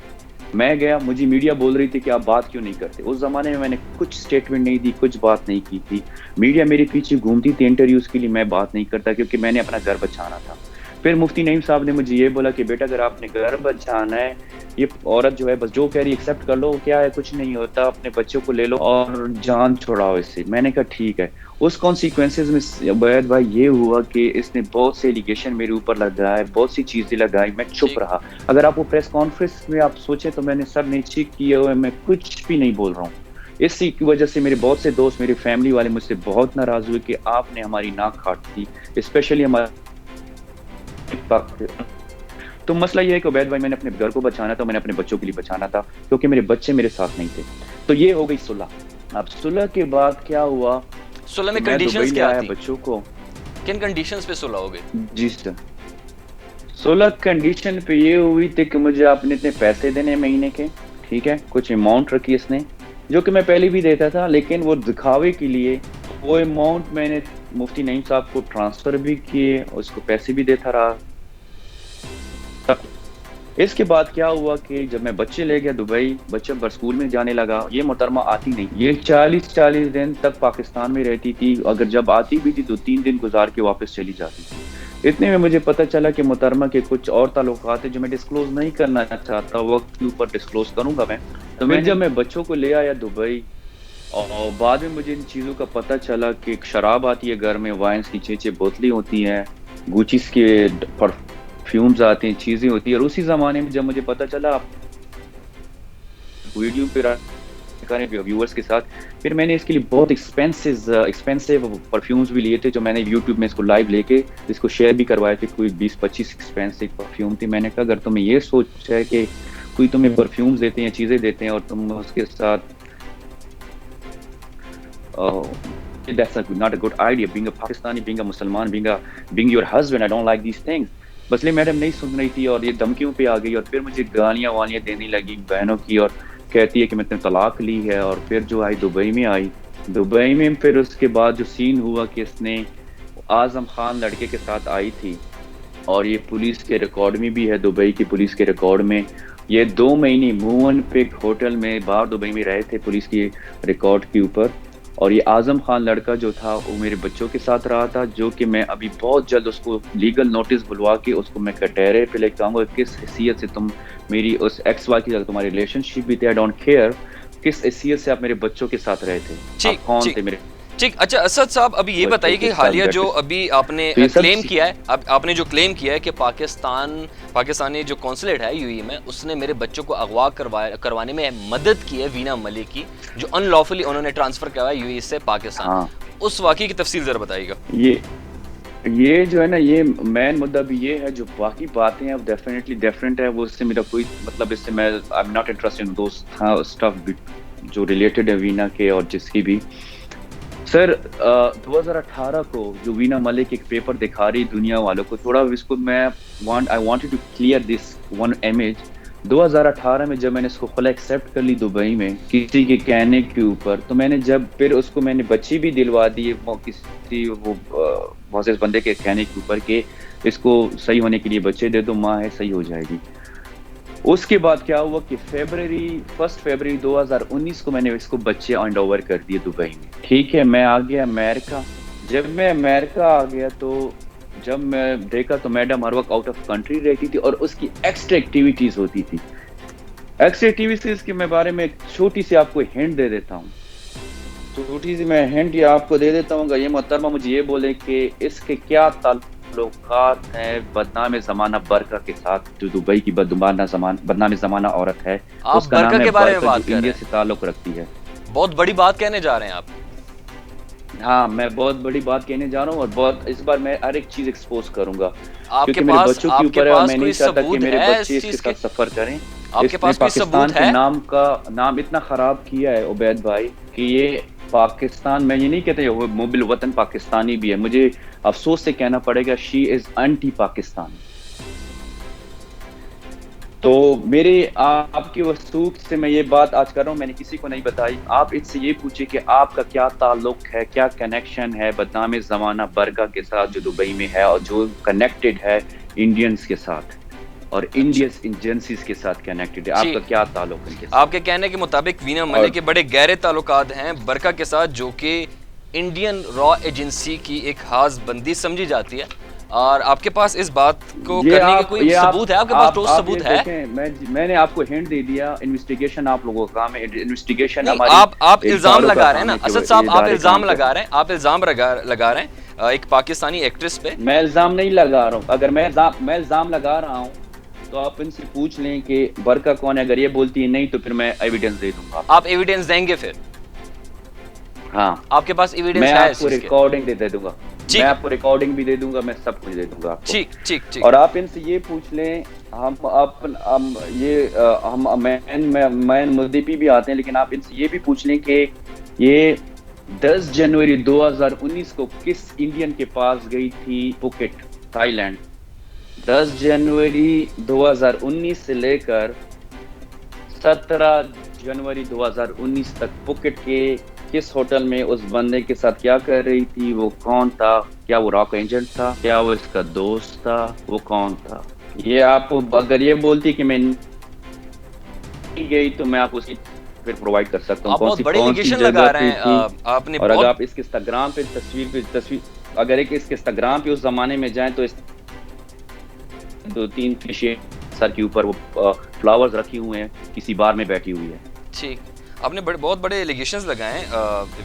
میں گیا, مجھے میڈیا بول رہی تھی کہ آپ بات کیوں نہیں کرتے. اس زمانے میں نے کچھ سٹیٹمنٹ نہیں دی, کچھ بات نہیں کی تھی. میڈیا میرے پیچھے گھومتی تھی انٹرویوز کے لیے, میں بات نہیں کرتا کیونکہ میں نے اپنا گھر بچانا تھا. پھر مفتی نعیم صاحب نے مجھے یہ بولا کہ بیٹا اگر آپ نے گھر بچانا ہے, یہ عورت جو ہے بس جو کہہ رہی ایکسیپٹ کر لو, کیا ہے کچھ نہیں ہوتا, اپنے بچوں کو لے لو اور جان چھوڑاؤ اس سے. میں نے کہا ٹھیک ہے. اس کانسیکوینسز میں عبید بھائی یہ ہوا کہ اس نے بہت سے ایلیگیشن میرے اوپر لگائے, بہت سی چیزیں لگائی. میں چپ ٹھیک. رہا. اگر آپ وہ پریس کانفرنس میں آپ سوچیں تو میں نے سب نیچے کیے ہوئے, میں کچھ بھی نہیں بول رہا ہوں. اسی کی وجہ سے میرے بہت سے دوست, میری فیملی والے مجھ سے بہت ناراض ہوئے کہ آپ نے ہماری ناک کاٹ دی, اسپیشلی ہمارے. تو مسئلہ یہ ہے کہ عبید بھائی میں نے اپنے گھر کو بچانا تھا, میں نے اپنے بچوں کے لیے بچانا تھا کیونکہ میرے بچے میرے ساتھ نہیں تھے. تو یہ ہو گئی صلح. اب صلح کے بعد کیا ہوا صلح کہ میں میں دبئی کنڈیشنز لے کیا آیا تھی؟ بچوں کو. کن کنڈیشنز پہ صلح ہو گئی؟ جی سر, صلح کنڈیشن پہ یہ ہوئی تھی کہ مجھے آپ نے اتنے پیسے دینے مہینے کے, ٹھیک ہے, کچھ اماؤنٹ رکھی اس نے جو کہ میں پہلے بھی دیتا تھا, لیکن وہ دکھاوے کے لیے وہ اماؤنٹ میں نے مفتی نعیم صاحب کو ٹرانسفر بھی کیے, اس کو پیسے بھی دیتا رہا. اس کے بعد کیا ہوا کہ جب میں بچے لے گیا دبئی, بچہ اسکول میں جانے لگا. یہ محترمہ آتی نہیں, یہ 40 دن تک پاکستان میں رہتی تھی. اگر جب آتی بھی تھی تو 3 دن گزار کے واپس چلی جاتی تھی. اتنے میں مجھے پتہ چلا کہ محترمہ کے کچھ اور تعلقات ہیں جو میں ڈسکلوز نہیں کرنا چاہتا, وقت کے اوپر ڈسکلوز کروں گا میں. تو پھر جب میں بچوں کو لے آیا دبئی, اور بعد میں مجھے ان چیزوں کا پتہ چلا کہ ایک شراب آتی ہے گھر میں, وائنس کی 6 بوتلیں ہوتی ہیں, گوچیز کے پرفیومز آتے ہیں, چیزیں ہوتی ہیں. اور اسی زمانے میں جب مجھے پتہ چلا ویڈیو پہ کریں ویورز کے ساتھ, پھر میں نے اس کے لیے بہت ایکسپینسو پرفیومز بھی لیے تھے جو میں نے یوٹیوب میں اس کو لائیو لے کے اس کو شیئر بھی کروائے تھے. کوئی 20-25 ایکسپینسو پرفیوم تھی. میں نے کہا اگر تمہیں یہ سوچ ہے کہ کوئی تمہیں پرفیومز دیتے ہیں, چیزیں دیتے ہیں, اور تم اس کے ساتھ that's not a good idea, being a Pakistani, being a Musliman, being your husband, I don't like these things. بس لیے میڈم نہیں سن رہی تھی اور یہ دھمکیوں پہ آ گئی, اور پھر مجھے گالیاں والیاں دینے لگی بہنوں کی, اور کہتی ہے کہ میں نے طلاق لی ہے. اور پھر جو آئی دبئی میں پھر اس کے بعد جو سین ہوا کہ اس نے اعظم خان لڑکے کے ساتھ آئی تھی, اور یہ پولیس کے ریکارڈ میں بھی ہے, دبئی کی پولیس کے ریکارڈ میں. یہ 2 مہینے موون پک ہوٹل میں باہر دبئی میں رہے تھے پولیس کی ریکارڈ کے اوپر. اور یہ اعظم خان لڑکا جو تھا وہ میرے بچوں کے ساتھ رہا تھا, جو کہ میں ابھی بہت جلد اس کو لیگل نوٹس بلوا کے اس کو میں کٹہرے پہ لے کے آؤں گا. کس حیثیت سے تم میری اس ایکس وائی کی تمہاری ریلیشن شپ بھی تھی, آئی ڈونٹ کیئر, کس حیثیت سے آپ میرے بچوں کے ساتھ رہے تھے, آپ کون تھے میرے. ٹھیک. اچھا اسد صاحب ابھی یہ بتائیے کہ حالیہ جو ابھی آپ نے کلیم کیا ہے، آپ نے جو کلیم کیا ہے کہ پاکستانی جو قونصلیٹ ہے یو اے میں، اس نے میرے بچوں کو اغوا کروانے میں مدد کی ہے وینا ملک کی، جو ان لافلی انہوں نے ٹرانسفر کروایا یو اے سے پاکستان، اس واقعے کی تفصیل ذرا بتائیے گا. یہ جو ہے نا، یہ مین مدعا بھی یہ ہے. جو باقی باتیں ہیں وہ ڈیفینیٹلی ڈیفرنٹ ہے. وہ اس سے میرا کوئی مطلب، اس سے میں I am not interested in those stuff جو ریلیٹڈ ہے وینا کے اور جس کی بھی. سر 2018 کو جو وینا ملک ایک پیپر دکھا رہی دنیا والوں کو، تھوڑا اس کو میں I wanted to clear this one image. 2018 میں جب میں نے اس کو خلا ایکسیپٹ کر لی دبئی میں کسی کے کہنے کے اوپر، تو میں نے جب پھر اس کو میں نے بچی بھی دلوا دی کسی وہ معزز بندے کے کہنے کے اوپر کہ اس کو صحیح ہونے کے لیے بچے دے دو، ماں ہے صحیح ہو جائے گی. اس کے بعد کیا ہوا کہ 1 فروری 2019 کو میں نے اس کو بچے ہینڈ اوور کر دیے دبئی میں. ٹھیک ہے، میں آ گیا امریکہ. جب میں امریکہ آ گیا تو جب میں دیکھا تو میڈم ہر وقت آؤٹ آف کنٹری رہتی تھی اور اس کی ایکسٹرا ایکٹیویٹیز ہوتی تھی. ایکسٹرا ایکٹیویٹیز کے میں بارے میں ایک چھوٹی سی آپ کو ہنٹ دے دیتا ہوں. چھوٹی سی میں ہنٹ یہ آپ کو دے دیتا ہوں گا. یہ محترمہ مجھے یہ بولے کہ اس کے کیا تعلقات ہیں بدنام زمانہ برقہ کے ساتھ، جو دبئی کی بدنام زمانہ عورت ہے. اس کا نام ہے برقہ، جو انڈیا سے تعلق رکھتی ہے. بہت بڑی بات کہنے جا رہے ہیں آپ. ہاں میں بہت بڑی بات کہنے جا رہا ہوں، اور بہت اس بار میں ہر ایک چیز ایکسپوز کروں گا کیونکہ میرے بچوں کے اوپر ہے اور میں نہیں چاہتا کہ میرے بچے اس کے ساتھ سفر کریں. اس نے پاکستان کے نام اتنا خراب کیا ہے عبید بھائی کہ یہ پاکستان، میں یہ نہیں کہتا یہ محب الوطن پاکستانی بھی ہے، مجھے افسوس سے کہنا پڑے گا شی از انٹی پاکستان. تو میرے آپ کی وثوق سے میں یہ بات آج کر رہا ہوں، میں نے کسی کو نہیں بتائی. آپ اس سے یہ پوچھیں کہ آپ کا کیا تعلق ہے، کیا کنیکشن ہے بدنام زمانہ برقہ کے ساتھ جو دبئی میں ہے اور جو کنیکٹڈ ہے انڈینز کے ساتھ اور انڈینز ایجنسیز کے ساتھ کنیکٹڈ ہے. آپ کا کیا تعلق ہے ان کے ساتھ؟ آپ کے کہنے کے مطابق وینا ملک کے بڑے گہرے تعلقات ہیں برقہ کے ساتھ، جو کہ انڈین را ایجنسی کی ایک خاص بندی سمجھی جاتی ہے. اور آپ کے پاس اس بات کو کرنے کے کوئی ثبوت ہے؟ آپ کے پاس ٹھوس ثبوت ہے؟ میں نے آپ کو ہنٹ دے دیا. انویسٹیگیشن آپ لوگوں کا کام ہے. انویسٹیگیشن آپ الزام لگا رہے ہیں نا اسد صاحب، آپ الزام لگا رہے ہیں ایک پاکستانی ایکٹریس پہ. میں الزام نہیں لگا رہا ہوں. اگر میں الزام لگا رہا ہوں تو آپ ان سے پوچھ لیں کہ برقہ کون ہے. اگر یہ بولتی ہے نہیں تو پھر میں ایویڈنس دے دوں گا. آپ ایویڈنس دیں گے پھر؟ ہاں آپ کے پاس ایویڈنس ہے؟ میں آپ کو ریکارڈنگ دے دوں گا. میں آپ کو ریکارڈنگ بھی دے دوں گا، میں سب کچھ دے دوں گا آپ کو. ٹھیک. اور آپ ان سے یہ پوچھ لیں، ہم مین مدعی بھی آتے ہیں، لیکن آپ ان سے یہ بھی پوچھ لیں کہ یہ 10 جنوری 2019 کو کس انڈین کے پاس گئی تھی پھوکیٹ تھائی لینڈ. 10 جنوری 2019 سے لے کر 17 جنوری 2019 تک پھوکیٹ کے کس ہوٹل میں اس بندے کے ساتھ کیا کر رہی تھی، وہ کون تھا، کیا وہ راک ایجنٹ تھا، کیا وہ اس کا دوست تھا، وہ کون تھا. یہ آپ اگر یہ بولتی کہ میں نہیں گئی تو میں آپ کو پھر پرووائڈ کر سکتا ہوں کون سی جگہ تھی. اور اگر آپ اس کے انسٹاگرام پہ تصویر اگر ایک اس کے انسٹاگرام پہ اس زمانے میں جائیں تو 2-3 فشیں سر کے اوپر وہ فلاورز رکھی ہوئے ہیں، کسی بار میں بیٹھی ہوئی ہے. ٹھیک. آپ نے بہت بڑے ایلیگیشنز لگائے ہیں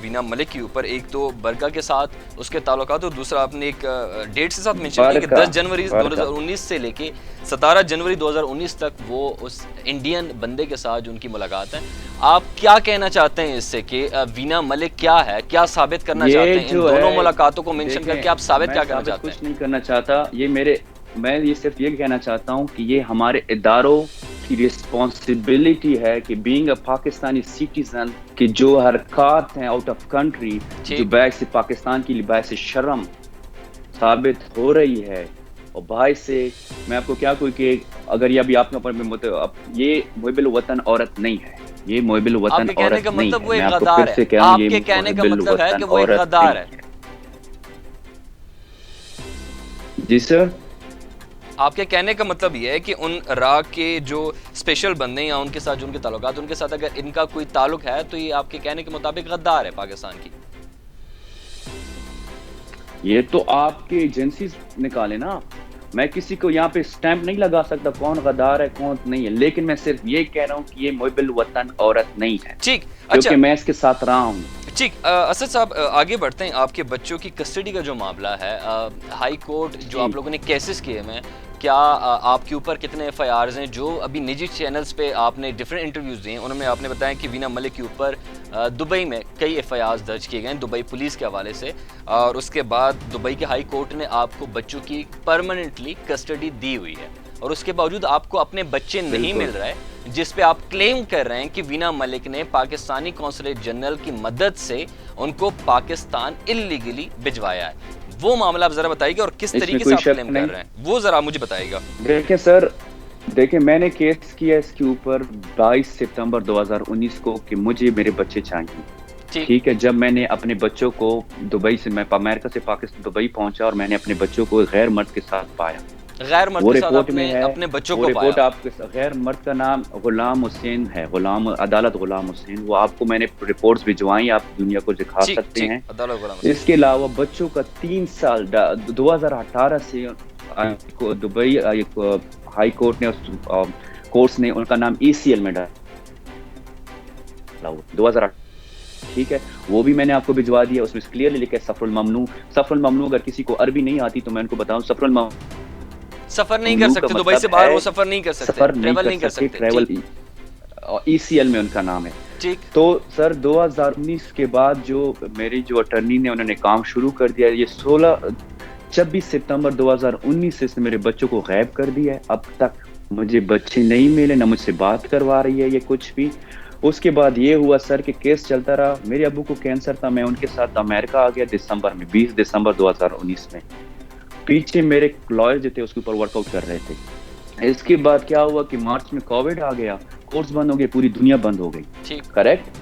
وینا ملک کے اوپر. ایک تو برقہ کے ساتھ اس کے تعلقات، اور دوسرا آپ نے ایک ڈیٹ سے ساتھ منشن کیا کہ 10 جنوری 2019 سے لے کے 17 جنوری 2019 تک وہ اس انڈین بندے کے ساتھ جو ان کی ملاقات ہے. آپ کیا کہنا چاہتے ہیں اس سے کہ وینا ملک کیا ہے، کیا ثابت کرنا چاہتے ہیں ان دونوں ملاقاتوں کو منشن کر کے؟ آپ ثابت کیا کرنا چاہتے ہیں؟ کچھ نہیں کرنا چاہتا. میں یہ صرف یہ کہنا چاہتا ہوں کہ یہ ہمارے اداروں کی ریسپانسبلٹی ہے کہ بینگ اے پاکستانی سٹیزن کہ جو حرکات ہیں آؤٹ آف کنٹری جو باعث پاکستان کی باعث شرم ثابت ہو رہی ہے. اور باعث سے میں آپ کو کیا کوئی کہ اگر یہ ابھی آپ یہ محب الوطن عورت نہیں ہے، یہ محب الوطن عورت نہیں ہے. میں آپ کو پھر سے کہوں یہ محب الوطن عورت نہیں ہے. جی سر، آپ کے کہنے کا مطلب یہ ہے کہ ان را کے جو اسپیشل بندے یا ان کے ساتھ جو ان کے تعلقات، ان کے ساتھ اگر ان کا کوئی تعلق ہے تو یہ آپ کے کہنے کے مطابق غدار ہے پاکستان کی. یہ تو آپ کے ایجنسیز نکالے نا. میں کسی کو یہاں پہ سٹیمپ نہیں لگا سکتا کون غدار ہے کون نہیں ہے، لیکن میں صرف یہ کہہ رہا ہوں کہ یہ محب الوطن عورت نہیں ہے. ٹھیک. کیونکہ میں اس کے ساتھ رہا ہوں. ٹھیک، اسد صاحب آگے بڑھتے ہیں. آپ کے بچوں کی کسٹڈی کا جو معاملہ ہے، ہائی کورٹ جو آپ لوگوں نے کیسز کیے ہیں، کیا آپ کے اوپر کتنے ایف آئی آرز ہیں؟ جو ابھی نجی چینلز پہ آپ نے ڈیفرنٹ انٹرویوز دیے ہیں، انہوں میں آپ نے بتایا کہ وینا ملک کے اوپر دبئی میں کئی ایف آئی آرز درج کیے گئے ہیں دبئی پولیس کے حوالے سے، اور اس کے بعد دبئی کے ہائی کورٹ نے آپ کو بچوں کی پرماننٹلی کسٹڈی دی ہوئی ہے، اور اس کے باوجود آپ کو اپنے بچے نہیں مل رہا ہے، جس پہ آپ کلیم کر رہے ہیں کہ وینا ملک نے پاکستانی قونصلیٹ جنرل کی مدد سے ان کو پاکستان اللیگلی بھجوایا ہے. وہ معاملہ آپ ذرا بتائیے گا، اور کس طریقے سے آپ کلیم کر رہے ہیں وہ ذرا مجھے بتائیے گا. دیکھیں سر، دیکھیں میں نے کیس کیا اس کے اوپر 22 ستمبر 2019 کو کہ مجھے میرے بچے چاہیے. ٹھیک ہے، جب میں نے اپنے بچوں کو دبئی سے، میں امریکہ سے پاکستان دبئی پہنچا اور میں نے اپنے بچوں کو غیر مرد کے ساتھ پایا. غیر مرد وہ کے ساتھ رپورٹ آپ میں نے ہے، اپنے بچوں وہ کو رپورٹ پایا. آپ کے غیر مرد کا نام غلام حسین ہے، غلام عدالت غلام حسین. وہ آپ کو میں نے رپورٹس بھجوائیں، آپ دنیا کو دکھا سکتے ہیں. اس کے علاوہ بچوں کا 3 سال 2018 سے دبئی ہائی کورٹ نے کورٹس نے ان کا نام ECL میں ڈالا 2018. ٹھیک ہے، وہ بھی میں نے آپ کو بھجوا دیا. اس میں کلیئرلی لکھا ہے سفر الممنوع. سفر الممنوع اگر کسی کو عربی نہیں آتی تو میں ان کو بتاؤں، سفر الممنوع سفر نہیں کر سکتے دبئی سے باہر، وہ سفر نہیں کر سکتے، ٹریول نہیں کر سکتے. ٹریول ECL میں ان کا نام ہے. ٹھیک. تو سر 2019 کے بعد جو میری جو اٹرنی نے انہوں نے کام شروع کر دیا. یہ 26 ستمبر 2019 سے اس نے میرے بچوں کو غائب کر دیا ہے. اب تک مجھے بچے نہیں ملے، نہ مجھ سے بات کروا رہی ہے یہ کچھ بھی. اس کے بعد یہ ہوا سر کہ کیس چلتا رہا. میرے ابو کو کینسر تھا، میں ان کے ساتھ امریکہ آ گیا دسمبر میں، 20 دسمبر 2019 میں. پیچھے میرے لائر جو تھے اس کے اوپر ورک آؤٹ کر رہے تھے. اس کے بعد کیا ہوا کہ مارچ میں کووڈ آ گیا، کورس بند ہو گئے، پوری دنیا بند ہو گئی. کریکٹ.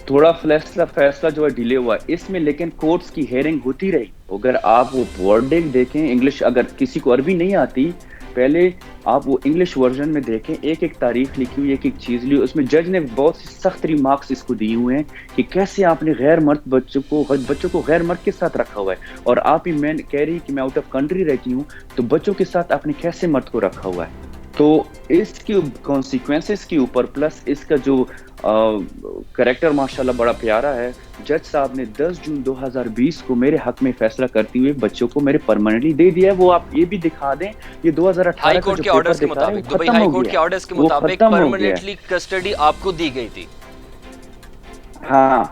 تھوڑا فیصلہ جو ہے ڈیلے ہوا اس میں، لیکن کورٹس کی ہیئرنگ ہوتی رہی. اگر آپ وہ ورڈنگ دیکھیں انگلش، اگر کسی کو عربی نہیں آتی پہلے آپ وہ انگلش ورژن میں دیکھیں، ایک ایک تاریخ لکھی ہوئی، ایک ایک چیز لی. اس میں جج نے بہت سی سخت ریمارکس اس کو دیے ہوئے ہیں کہ کیسے آپ نے غیر مرد بچوں کو غیر مرد کے ساتھ رکھا ہوا ہے. اور آپ ہی میں کہہ رہی کہ میں آؤٹ آف کنٹری رہتی ہوں، تو بچوں کے ساتھ آپ نے کیسے مرد کو رکھا ہوا ہے. تو اس کے کانسیکوینسز کے اوپر پلس اس کا جو کریکٹر ماشاءاللہ بڑا پیارا ہے. جج صاحب نے 10 جون 2020 کو میرے حق میں فیصلہ کرتے ہوئے بچوں کو میرے پرماننٹلی دے دیا ہے. وہ آپ یہ بھی دکھا دیں، یہ 2018 ہائی کورٹ کے آرڈرز کے مطابق، دبئی ہائی کورٹ کے آرڈرز کے مطابق پرماننٹلی کسٹڈی آپ کو دی گئی تھی. ہاں.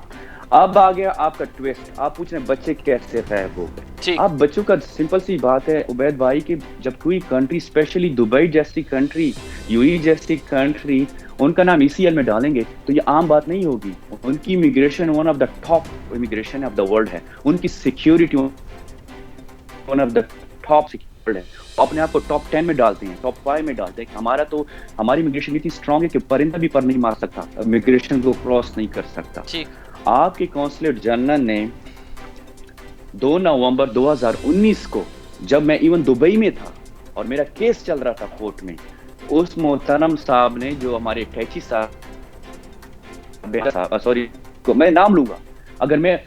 اب آ گیا آپ کا ٹویسٹ. آپ پوچھ رہے ہیں بچے کیسے غائب ہو گئے. آپ بچوں کا سمپل سی بات ہے عبید بھائی کہ جب کوئی کنٹری اسپیشلی دبئی جیسی کنٹری، UAE جیسی کنٹری ان کا نام ECL میں ڈالیں گے تو یہ عام بات نہیں ہوگی. ان کی immigration one of the top immigration of the world ہے. ان کی security one of the top security ہے. اپنے آپ کو ٹاپ 10 میں ڈالتے ہیں، ٹاپ 5 میں ڈالتے ہیں. ہماری امیگریشن اتنی اسٹرانگ ہے کہ پرندہ بھی پر نہیں مار سکتا، امیگریشن کو کراس نہیں کر سکتا. آپ کے کونسلیٹ جنرل نے 2 نومبر 2019 کو، جب میں ایون دبئی میں تھا اور میرا کیس چل رہا تھا کورٹ میں، اس محترم صاحب نے جو ہمارے ٹیچی صاحب، سوری میں نام لوں گا اگر میں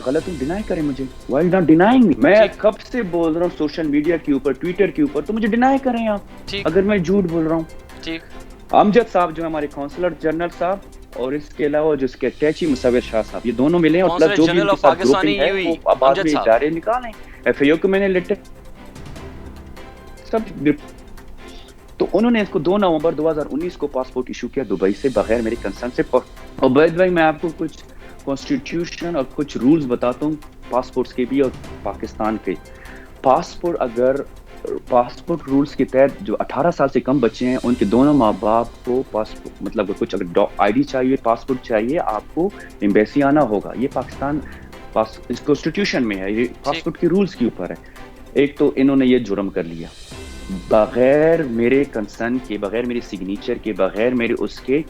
غلط ہوں، ڈینائی کریں مجھے. وائی ناٹ ڈینائنگ می؟ میں کب سے بول رہا ہوں سوشل میڈیا کے اوپر، ٹویٹر کے اوپر، تو مجھے ڈینائی کریں آپ اگر میں جھوٹ بول رہا ہوں. امجد صاحب جو ہمارے کونسلر جنرل صاحب، اور اس کے علاوہ جو اس کے ٹیچی مصور شاہ صاحب، یہ دونوں ملے ہیں. اور پلس جو بھی ان کے ساتھ گروپنگ ہے وہ بعد میں ادارے نکالیں. FAO کو میں نے لیٹر سب، تو انہوں نے اس کو 2 نومبر 2019 کو پاسپورٹ ایشو کیا دبئی سے بغیر میری کنسرن سے. عبید بھائی میں آپ کو کچھ کانسٹیٹیوشن اور کچھ رولز بتاتا ہوں پاسپورٹس کے بھی اور پاکستان کے. پاسپورٹ رولز کے تحت جو 18 سال سے کم بچے ہیں ان کے دونوں ماں باپ کو پاسپورٹ، مطلب کچھ اگر ID چاہیے، پاسپورٹ چاہیے، آپ کو ایمبیسی آنا ہوگا. یہ پاکستان کانسٹیٹیوشن میں ہے، یہ پاسپورٹ کے رولز کے اوپر ہے. ایک تو انہوں نے یہ جرم کر لیا بغیر میرے کنسرن کے، بغیر میرے سگنیچر کے، بغیر میرے اس کے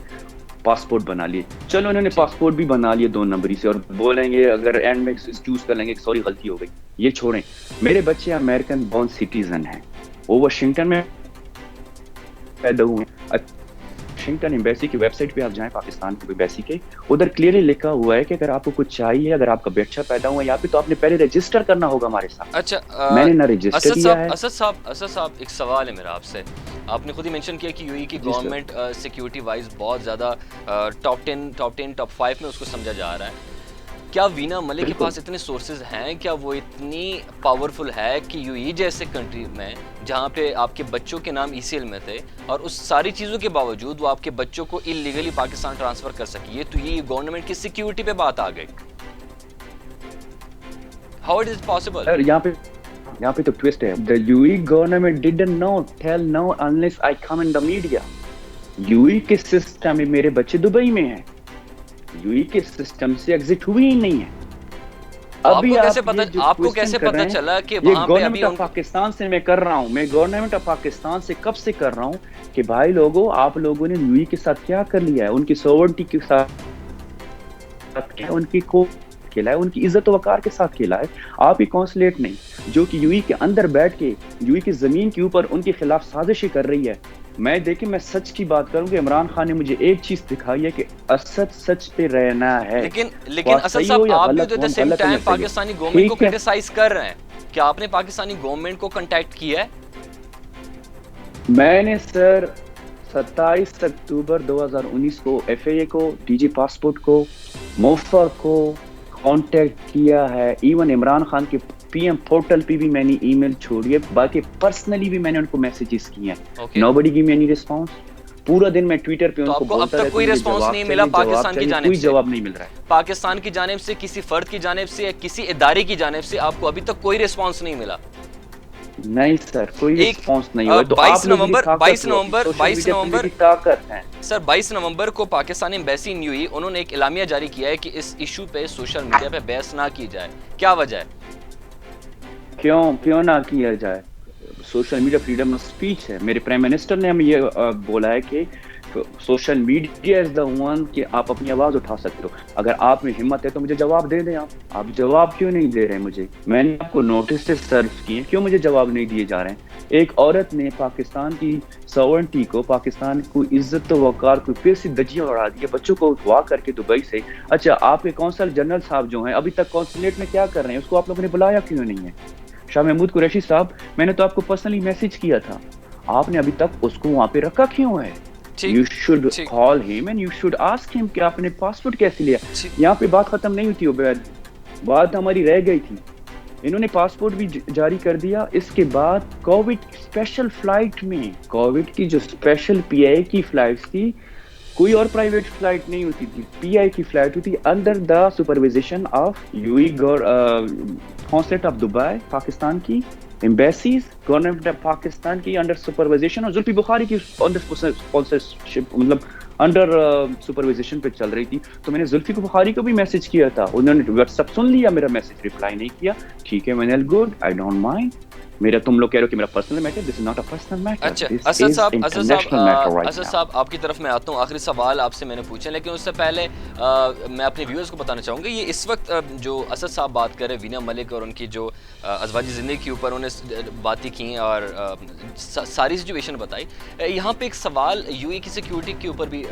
پاسپورٹ بنا لیے. چلو انہوں نے پاسپورٹ بھی بنا لیے 2 نمبری سے، اور بولیں گے اگر اینڈ میں ایکسکیوز کر لیں گے سوری غلطی ہو گئی. یہ چھوڑیں، میرے بچے امریکن بورن سٹیزن ہیں، وہ واشنگٹن میں پیدا ہوئے ہیں. واشنگٹن ایمبیسی کی ویب سائٹ پہ آپ جائیں، پاکستان کی ایمبیسی کے، ادھر کلیئرلی لکھا ہوا ہے کہ اگر آپ کو کچھ چاہیے، اگر آپ کا بچہ پیدا ہوا ہے یہاں پہ، تو آپ نے پہلے رجسٹر کرنا ہوگا ہمارے ساتھ. اچھا، میں نے نہ رجسٹر کیا ہے. اسد صاحب ایک سوال ہے میرا آپ سے. آپ نے خود ہی مینشن کیا کہ UAE کی گورنمنٹ سیکیورٹی وائز بہت زیادہ ٹاپ 10 ٹاپ 5 میں اس کو سمجھا جا رہا ہے. کیا وینا ملک کے پاس اتنے سورسز ہیں؟ کیا وہ اتنی پاورفل ہے کہ یو ای جیسے کنٹری میں جہاں پہ آپ کے بچوں کے نام ای سی ایل میں تھے اور اس ساری چیزوں کے باوجود وہ آپ کے بچوں کو انلیگلی پاکستان ٹرانسفر کر سکی؟ تو یہ گورنمنٹ کی سیکیورٹی پہ بات آ گئی. How it is possible? یہاں پہ تو ٹویسٹ ہے. The UAE government didn't know, tell no unless I come in the media. UAE کے سسٹم میں میرے بچے دبئی میں ہیں. UAE کے سسٹم سے ایگزٹ ہوئی ہی نہیں ہے. ابھی آپ کو کیسے پتا چلا کہ وہاں پہ ابھی پاکستان سے میں کر رہا ہوں؟ میں گورنمنٹ آف پاکستان سے کب سے کر رہا ہوں کہ بھائی لوگوں آپ لوگوں نے UAE کے ساتھ کیا کر لیا ہے؟ ان کی سوورنٹی کے ساتھ کیا، ان کی کو کھیلا ہے، ان کی عزت و وقار کے ساتھ کھیلا ہے. آپ ہی کونسلیٹ نہیں جو کہ UAE کے اندر بیٹھ کے UAE کی زمین کے اوپر ان کے خلاف سازشیں کر رہی ہے. میں دیکھیں میں سچ کی بات کروں کہ عمران خان نے مجھے ایک چیز دکھائی ہے کہ اسد سچ پہ رہنا ہے. لیکن اسد صاحب آپ بھی تو سیم ٹائم پاکستانی گورنمنٹ کو کرٹیسائز کر رہے ہیں. کیا آپ نے پاکستانی گورنمنٹ کو کنٹیکٹ کیا ہے؟ میں نے سر 27 اکتوبر 2019 کو FAA کو، DG پاسپورٹ کو، موفا کو کانٹیکٹ کیا ہے. ایون عمران خان کے PM پورٹل پہ بھی میں نے ای میل چھوڑی ہے. باقی پرسنلی بھی میں نے ان کو میسیجز کیے ہیں. Nobody give me any response. پورا دن میں ٹویٹر پہ ان کو بولتا رہتا ہوں، کوئی رسپانس نہیں ملا پاکستان کی جانب سے. کوئی جواب نہیں مل رہا ہے پاکستان کی جانب سے، کسی فرد کی جانب سے یا کسی ادارے کی جانب سے آپ کو ابھی تک کوئی رسپانس نہیں ملا؟ نہیں سر، کوئی رسپانس نہیں ہوا. 22 نومبر کو پاکستان ایمبیسی ان UAE انہوں نے ایک اعلامیہ جاری کیا ہے کہ اس ایشو پہ سوشل میڈیا پہ بحث نہ کی جائے. کیا وجہ ہے؟ کیوں نہ کیا جائے؟ Social media freedom of speech ہے. میرے پرائم منسٹر نے ہمیں یہ بولا ہے کہ social media is the one کہ آپ اپنی آواز اٹھا سکتے ہو. اگر آپ میں ہمت ہے تو مجھے جواب دے دیں. آپ جواب کیوں نہیں دے رہے مجھے؟ میں نے آپ کو نوٹس سے سرو کیے، کیوں مجھے جواب نہیں دیے جا رہے ہیں؟ ایک عورت نے پاکستان کی سوورنٹی کو، پاکستان کو عزت و وقار کو پھر سے دجیاں اڑا دی ہے، بچوں کو اٹھوا کر کے دبئی سے. اچھا آپ کے کونسل جنرل صاحب جو ہیں ابھی تک کونسلیٹ میں کیا کر رہے ہیں؟ اس کو آپ لوگوں نے بلایا کیوں نہیں ہے؟ شاہ محمود قریشی صاحب، میں نے تو آپ کو پرسنلی میسج کیا تھا، آپ نے ابھی تک اس کو وہاں پہ رکھا کیوں ہے؟ You should call him and you should ask him کہ آپ نے پاسپورٹ کیسے لیا. یہاں پہ بات ختم نہیں ہوتی عبید، بات ہماری رہ گئی تھی. انہوں نے پاسپورٹ بھی جاری کر دیا. اس کے بعد کووڈ اسپیشل فلائٹ میں، کووڈ کی جو اسپیشل PI کی فلائٹس تھی، کوئی اور پرائیویٹ فلائٹ نہیں ہوتی تھی، PI کی فلائٹ ہوتی under the supervision of UAE consulate of Dubai, Pakistan کی ایمبیسیز، گورنمنٹ آف پاکستان کی انڈر سپرویژن، اور زلفی بخاری کی انڈر اسپانسرشپ، مطلب انڈر سپرویژن پہ چل رہی تھی. تو میں نے زلفی بخاری کو بھی میسج کیا تھا، انہوں نے واٹس ایپ سن لیا میرا میسج، ریپلائی نہیں کیا. ٹھیک ہے، میں نے گڈ، آئی ڈونٹ مائنڈ. میرا تم لوگ کہہ رہے ہو کہ میرا personal matter, this is not a personal matter. اچھا اسد صاحب آپ کی طرف میں آتا ہوں. آخری سوال آپ سے میں نے پوچھا، لیکن اس سے پہلے میں اپنے ویورز کو بتانا چاہوں گا، یہ اس وقت جو اسد صاحب بات کر رہے ہیں وینا ملک اور ان کی جو ازواجی زندگی کے اوپر انہوں نے باتیں کی اور ساری سچویشن بتائی، یہاں پہ ایک سوال UAE کی سیکیورٹی کے اوپر بھی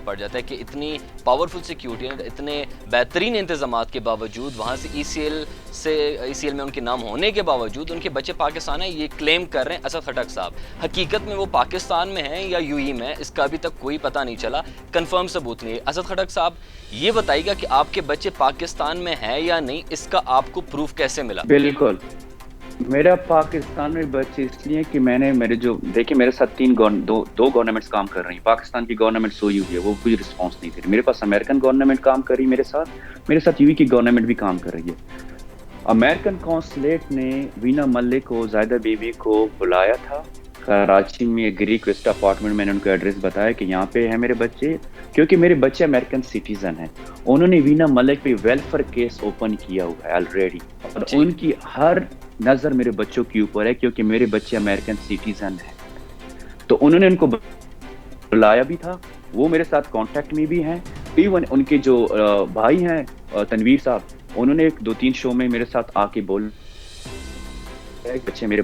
پڑ جاتا ہے کہ اتنی پاورفل سیکیورٹی، اتنے بہترین انتظامات کے باوجود، وہاں سے ECL میں ان کے نام ہونے کے باوجود ان کے بچے پاکستان ہے، یہ کلیم کر رہے ہیں اسد خٹک صاحب. حقیقت میں وہ پاکستان میں ہیں یا UAE میں، اس کا ابھی تک کوئی پتہ نہیں چلا، کنفرم ثبوت نہیں ہے. اسد خٹک صاحب یہ بتائیے گا کہ آپ کے بچے پاکستان میں ہیں یا نہیں، اس کا آپ کو پروف کیسے ملا؟ بالکل میرا پاکستان میں بچے اس لیے کہ میں نے دیکھیں میرے ساتھ دو گورنمنٹس کام کر رہی ہیں. پاکستان کی گورنمنٹ سوئی ہوئی ہے، وہ کوئی رسپانس نہیں دے رہی. میرے پاس امریکن گورنمنٹ کام کر رہی ہے میرے ساتھ UAE کی گورنمنٹ بھی کام کر رہی ہے. امریکن کونسلیٹ نے وینا ملک کو، زائدہ بیوی کو بلایا تھا کراچی میں گریک ویسٹ اپارٹمنٹ. میں نے ان کو ایڈریس بتایا کہ یہاں پہ ہیں میرے بچے، کیونکہ میرے بچے امریکن سٹیزن ہیں. انہوں نے وینا ملک پہ ویلفیئر کیس اوپن کیا ہوا ہے آلریڈی، اور ان کی ہر نظر میرے بچوں کے اوپر ہے کیونکہ میرے بچے امریکن سٹیزن ہیں. تو انہوں نے ان کو بلایا بھی تھا، وہ میرے ساتھ کانٹیکٹ میں بھی ہیں. ایون ان کے جو بھائی ہیں تنویر صاحب، انہوں نے 2-3 شو میں میرے ساتھ آ کے بچے میرے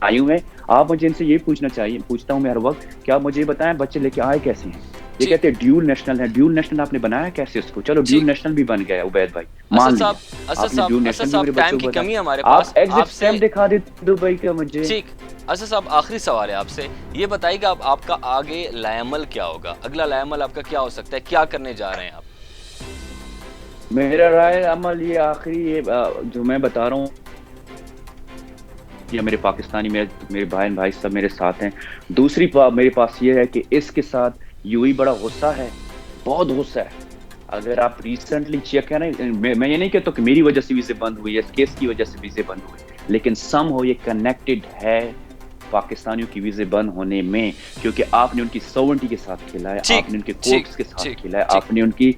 آئے ہوئے ہیں. آپ مجھے ان سے یہ پوچھتا ہوں میں ہر وقت، کیا مجھے یہ بتائیں بچے لے کے آئے کیسے ہیں؟ یہ کہتے ہیں ڈیول نیشنل ہے. ڈیول نیشنل آپ نے بنایا کیسے اس کو؟ چلو ڈیول نیشنل بھی بن گیا عبید بھائی، مان لیا آپ نے ڈیول نیشنل بھی میرے بچوں کو بتایا. آپ ایگزٹ اسٹیمپ دکھا دیں دبئی کا مجھے. ٹھیک اسد صاحب، آخری سوال ہے آپ سے، یہ بتائیے گا آپ کا آگے لائے عمل کیا ہوگا؟ اگلا لائے عمل آپ کا کیا ہو سکتا ہے؟ کیا کرنے جا رہے ہیں آپ؟ میرا رائے عمل یہ آخری یہ جو میں بتا رہا ہوں، یا میرے پاکستانی میرے بھائی سب میرے ساتھ ہیں. دوسری میرے پاس یہ ہے کہ اس کے ساتھ یو ای بڑا غصہ ہے، بہت غصہ ہے. اگر آپ ریسنٹلی چیک کریں، میں یہ نہیں کہتا کہ میری وجہ سے ویزے بند ہوئی، اس کیس کی وجہ سے ویزے بند ہوئے، لیکن سم ہو یہ کنیکٹڈ ہے پاکستانیوں کی ویزے بند ہونے میں، کیونکہ آپ نے ان کی سوورنٹی کے ساتھ کھیلا ہے، آپ نے ان کے کورٹس کے ساتھ کھیلا ہے، آپ نے ان کی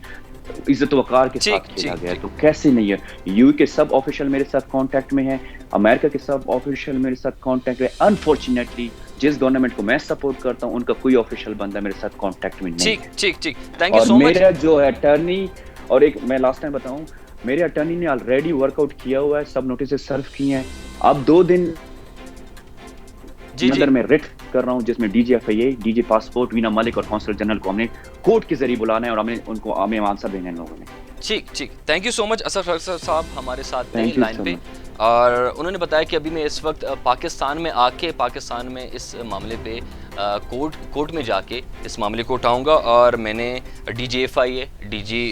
عزت وقار کے ساتھ کھیلا گیا ہے. تو کیسے نہیں ہے؟ یو کے سب آفیشل میرے ساتھ کانٹیکٹ میں ہیں، امریکہ کے سب آفیشل میرے ساتھ کانٹیکٹ میں. انفارچونیٹلی جس گورنمنٹ کو میں سپورٹ کرتا ہوں ان کا کوئی آفیشل بندہ میرے ساتھ کانٹیکٹ میں نہیں ہے. ٹھیک تھینک یو اور سو مچ. میرا جو ہے اٹرنی، اور ایک میں لاسٹ ٹائم بتاؤں، میرے اٹرنی نے آلریڈی ورک آؤٹ کیا ہوا ہے، سب نوٹسز سرو کیے ہیں. اب 2 دن اندر میں ریٹ کر رہا ہوں جس میں ڈی جی ایف آئی اے، ڈی جی پاسپورٹ، وینا ملک اور قونصل جنرل کو ہم نے کورٹ کے ذریعے بلانا ہے، اور ہمیں ان کو ہمیں آنسر دینے ہیں لوگوں نے. ٹھیک تھینک یو سو مچ. اسد افضل صاحب ہمارے ساتھ تھے لائن پہ، اور انہوں نے بتایا کہ ابھی میں اس وقت پاکستان میں آ کے پاکستان میں اس معاملے پہ کورٹ میں جا کے اس معاملے کو اٹھاؤں گا، اور میں نے ڈی جی ایف آئی اے، ڈی جی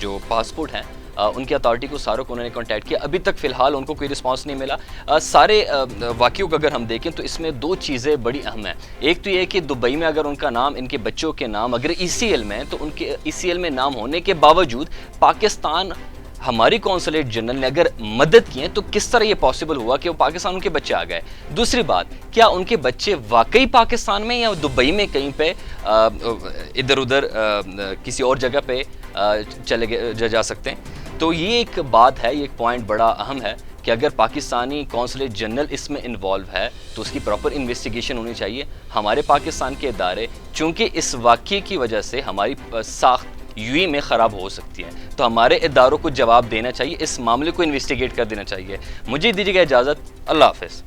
جو پاسپورٹ ہیں ان کی اتھارٹی کو ساروں کو انہوں نے کانٹیکٹ کیا. ابھی تک فی الحال ان کو کوئی رسپانس نہیں ملا. سارے واقعوں کو اگر ہم دیکھیں تو اس میں 2 چیزیں بڑی اہم ہیں. ایک تو یہ کہ دبئی میں اگر ان کا نام، ان کے بچوں کے نام اگر ای سی ایل میں، تو ان کے ای سی ایل میں نام ہونے کے باوجود پاکستان ہماری کونسلیٹ جنرل نے اگر مدد کی ہے تو کس طرح یہ پاسبل ہوا کہ وہ پاکستان ان کے بچے آ گئے. دوسری بات، کیا ان کے بچے واقعی پاکستان میں یا دبئی میں کہیں پہ ادھر ادھر کسی اور جگہ پہ چلے گئے جا سکتے ہیں. تو یہ ایک بات ہے، یہ ایک پوائنٹ بڑا اہم ہے کہ اگر پاکستانی کونسلیٹ جنرل اس میں انوالو ہے تو اس کی پراپر انویسٹیگیشن ہونی چاہیے. ہمارے پاکستان کے ادارے چونکہ اس واقعے کی وجہ سے ہماری ساخت یو ای میں خراب ہو سکتی ہے، تو ہمارے اداروں کو جواب دینا چاہیے، اس معاملے کو انویسٹیگیٹ کر دینا چاہیے. مجھے دیجیے گا اجازت. اللہ حافظ.